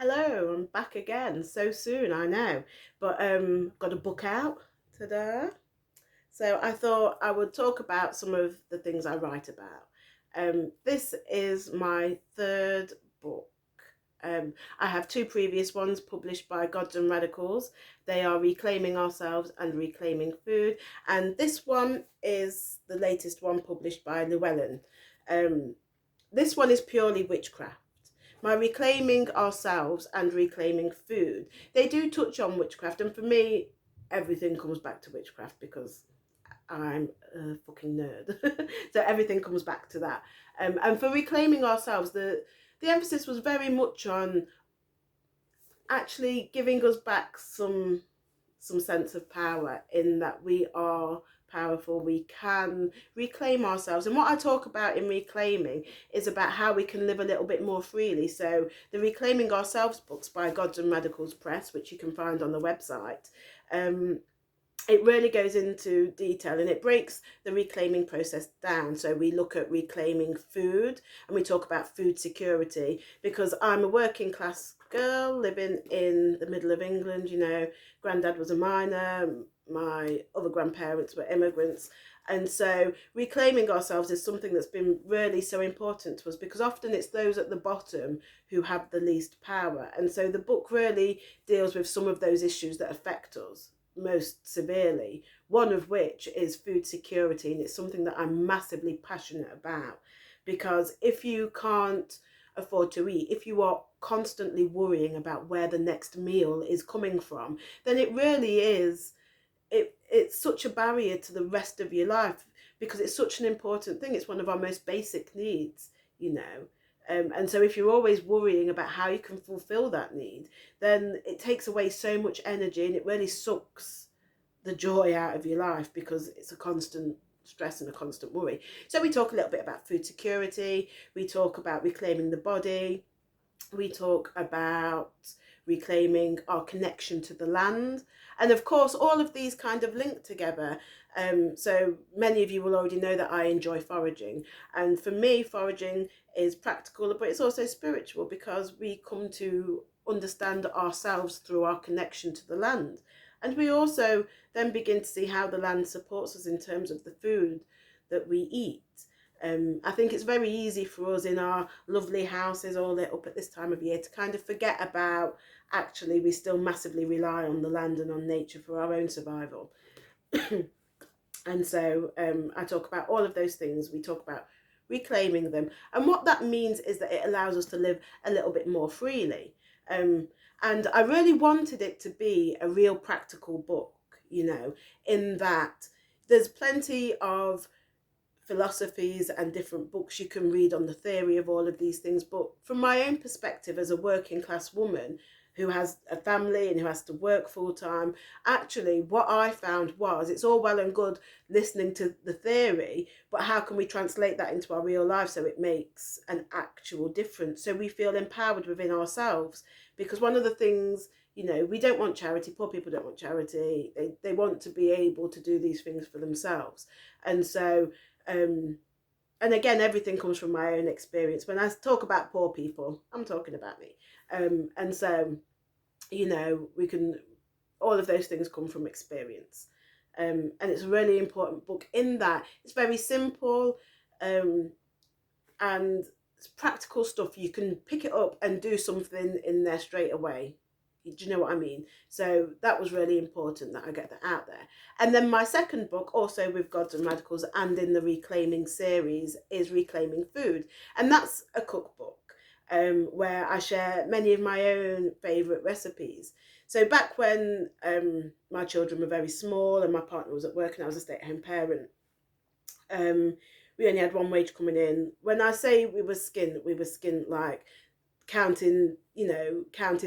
Hello, I'm back again so soon, I know. But got a book out today. So I thought I would talk about some of the things I write about. This is my third book. I have two previous ones published by Gods and Radicals. They are Reclaiming Ourselves and Reclaiming Food. And this one is the latest one published by Llewellyn. Um, this one is purely witchcraft. My Reclaiming Ourselves and Reclaiming Food, they do touch on witchcraft, and for me, everything comes back to witchcraft because I'm a fucking nerd. So everything comes back to that. And for Reclaiming Ourselves, the emphasis was very much on actually giving us back some sense of power, in that we are powerful, we can reclaim ourselves. And what I talk about in reclaiming is about how we can live a little bit more freely. So the Reclaiming Ourselves books by Gods and Radicals Press, which you can find on the website, it really goes into detail and it breaks the reclaiming process down. So we look at reclaiming food and we talk about food security, because I'm a working class girl living in the middle of England. Granddad was a miner, my other grandparents were immigrants. And so reclaiming ourselves is something that's been really so important to us, because often it's those at the bottom who have the least power. And so the book really deals with some of those issues that affect us most severely, one of which is food security. And it's something that I'm massively passionate about, because if you can't afford to eat, if you are constantly worrying about where the next meal is coming from, then it really is, it's such a barrier to the rest of your life, because it's such an important thing. It's one of our most basic needs, you know. And so if you're always worrying about how you can fulfill that need, then it takes away so much energy and it really sucks the joy out of your life, because it's a constant stress and a constant worry. So we talk a little bit about food security, we talk about reclaiming the body, we talk about reclaiming our connection to the land. And of course, all of these kind of link together. So many of you will already know that I enjoy foraging. And for me, foraging is practical, but it's also spiritual, because we come to understand ourselves through our connection to the land. And we also then begin to see how the land supports us in terms of the food that we eat. I think it's very easy for us in our lovely houses all lit up at this time of year to kind of forget about, actually we still massively rely on the land and on nature for our own survival. And so I talk about all of those things. We talk about reclaiming them, and what that means is that it allows us to live a little bit more freely. And I really wanted it to be a real practical book, in that there's plenty of philosophies and different books you can read on the theory of all of these things. But from my own perspective as a working class woman who has a family and who has to work full time, actually what I found was, it's all well and good listening to the theory, but how can we translate that into our real life so it makes an actual difference, so we feel empowered within ourselves? Because one of the things, we don't want charity. Poor people don't want charity. They want to be able to do these things for themselves. And so and again, everything comes from my own experience. When I talk about poor people, I'm talking about me. And so, we can, all of those things come from experience. And it's a really important book in that it's very simple, and it's practical stuff. You can pick it up and do something in there straight away. Do you know what I mean? So that was really important that I get that out there. And then my second book, also with Gods and Radicals and in the Reclaiming series, is Reclaiming Food. And that's a cookbook where I share many of my own favourite recipes. So back when my children were very small and my partner was at work and I was a stay-at-home parent, we only had one wage coming in. When I say we were skint like counting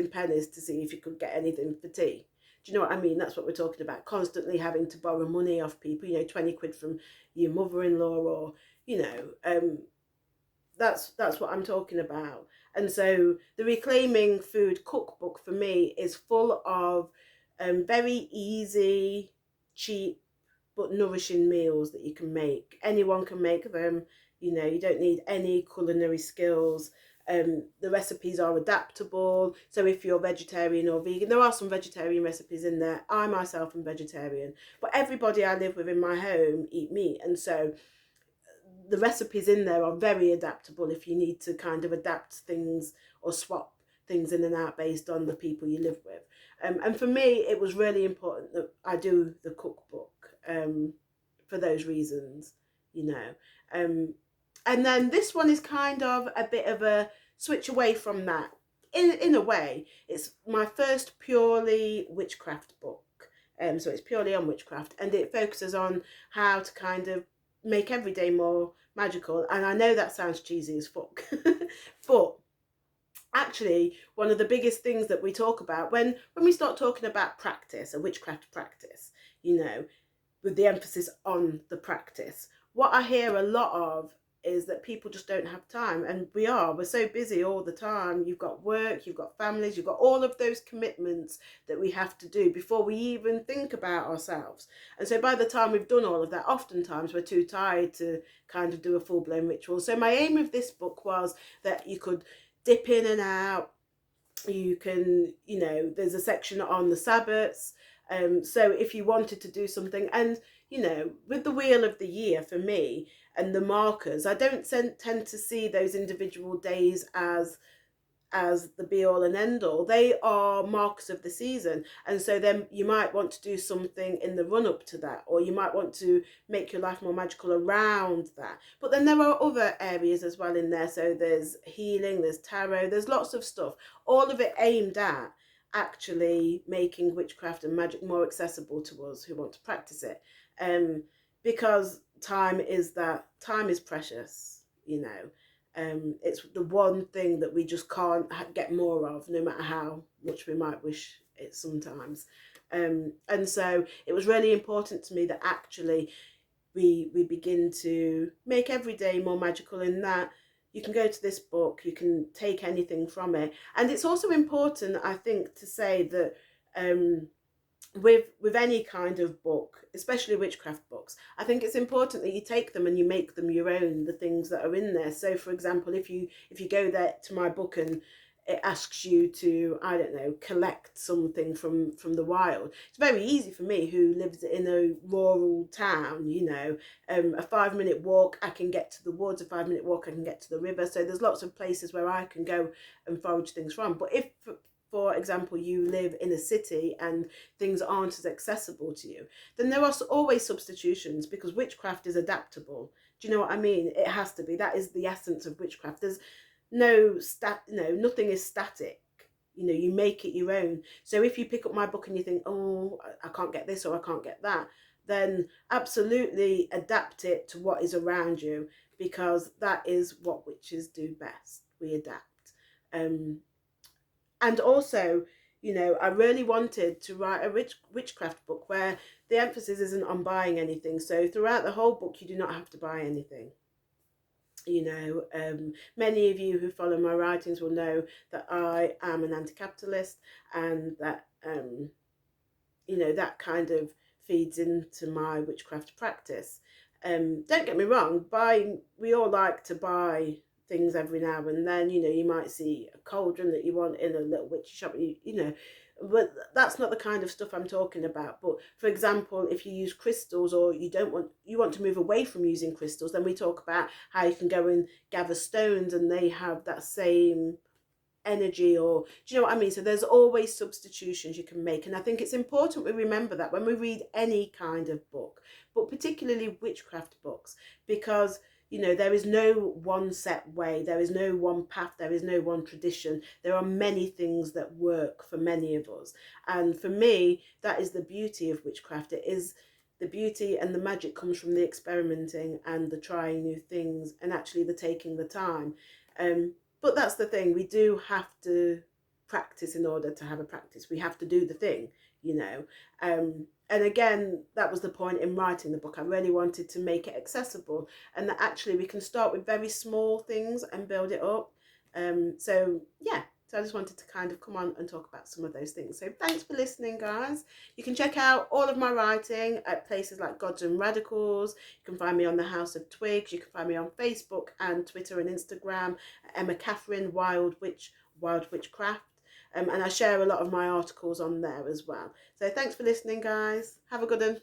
pennies to see if you could get anything for tea. Do you know what I mean? That's what we're talking about. Constantly having to borrow money off people, 20 quid from your mother-in-law, or, that's what I'm talking about. And so the Reclaiming Food cookbook for me is full of very easy, cheap, but nourishing meals that you can make. Anyone can make them. You don't need any culinary skills. The recipes are adaptable. So if you're vegetarian or vegan, there are some vegetarian recipes in there. I myself am vegetarian, but everybody I live with in my home eat meat. And so the recipes in there are very adaptable if you need to kind of adapt things or swap things in and out based on the people you live with. And for me, it was really important that I do the cookbook for those reasons, you know. And then this one is kind of a bit of a switch away from that. In a way, it's my first purely witchcraft book. So it's purely on witchcraft, and it focuses on how to kind of make every day more magical. And I know that sounds cheesy as fuck, but actually one of the biggest things that we talk about when we start talking about practice, a witchcraft practice, you know, with the emphasis on the practice, what I hear a lot of is that people just don't have time. And we're so busy all the time. You've got work, you've got families, you've got all of those commitments that we have to do before we even think about ourselves. And so by the time we've done all of that, oftentimes we're too tired to kind of do a full-blown ritual. So my aim with this book was that you could dip in and out. You can, you know, there's a section on the Sabbats. So if you wanted to do something, and you know, with the wheel of the year for me and the markers, I don't tend to see those individual days as the be all and end all. They are markers of the season, and so then you might want to do something in the run up to that, or you might want to make your life more magical around that. But then there are other areas as well in there. So there's healing, there's tarot, there's lots of stuff, all of it aimed at actually making witchcraft and magic more accessible to us who want to practice it. Because time is precious, you know. It's the one thing that we just can't get more of, no matter how much we might wish it sometimes. And so it was really important to me that actually we begin to make every day more magical, in that you can go to this book, you can take anything from it. And it's also important, I think, to say that with any kind of book, especially witchcraft books, I think it's important that you take them and you make them your own, the things that are in there. So for example, if you go there to my book and it asks you to, I don't know, collect something from the wild, it's very easy for me, who lives in a rural town, you know. A 5-minute walk I can get to the woods, a 5-minute walk I can get to the river. So there's lots of places where I can go and forage things from. But if, for example, you live in a city and things aren't as accessible to you, then there are always substitutions, because witchcraft is adaptable. Do you know what I mean? It has to be. That is the essence of witchcraft. There's nothing is static. You know, you make it your own. So if you pick up my book and you think, oh, I can't get this or I can't get that, then absolutely adapt it to what is around you, because that is what witches do best. We adapt. And also, you know, I really wanted to write a witchcraft book where the emphasis isn't on buying anything. So throughout the whole book, you do not have to buy anything. You know, many of you who follow my writings will know that I am an anti-capitalist, and that, you know, that kind of feeds into my witchcraft practice. Don't get me wrong, we all like to buy things every now and then. You know, you might see a cauldron that you want in a little witchy shop, you know, but that's not the kind of stuff I'm talking about. But for example, if you use crystals, or you want to move away from using crystals, then we talk about how you can go and gather stones and they have that same energy, or do you know what I mean? So there's always substitutions you can make, and I think it's important we remember that when we read any kind of book, but particularly witchcraft books, because you know, there is no one set way, there is no one path, there is no one tradition. There are many things that work for many of us. And for me, that is the beauty of witchcraft. It is the beauty, and the magic comes from the experimenting and the trying new things, and actually the taking the time. But that's the thing, we do have to practice in order to have a practice. We have to do the thing, you know. And again, that was the point in writing the book. I really wanted to make it accessible, and that actually we can start with very small things and build it up. So yeah, So I just wanted to kind of come on and talk about some of those things. So thanks for listening, guys. You can check out all of my writing at places like Gods and Radicals. You can find me on the House of Twigs. You can find me on Facebook and Twitter and Instagram at Emma Catherine Wild Witchcraft. And I share a lot of my articles on there as well. So thanks for listening, guys. Have a good one.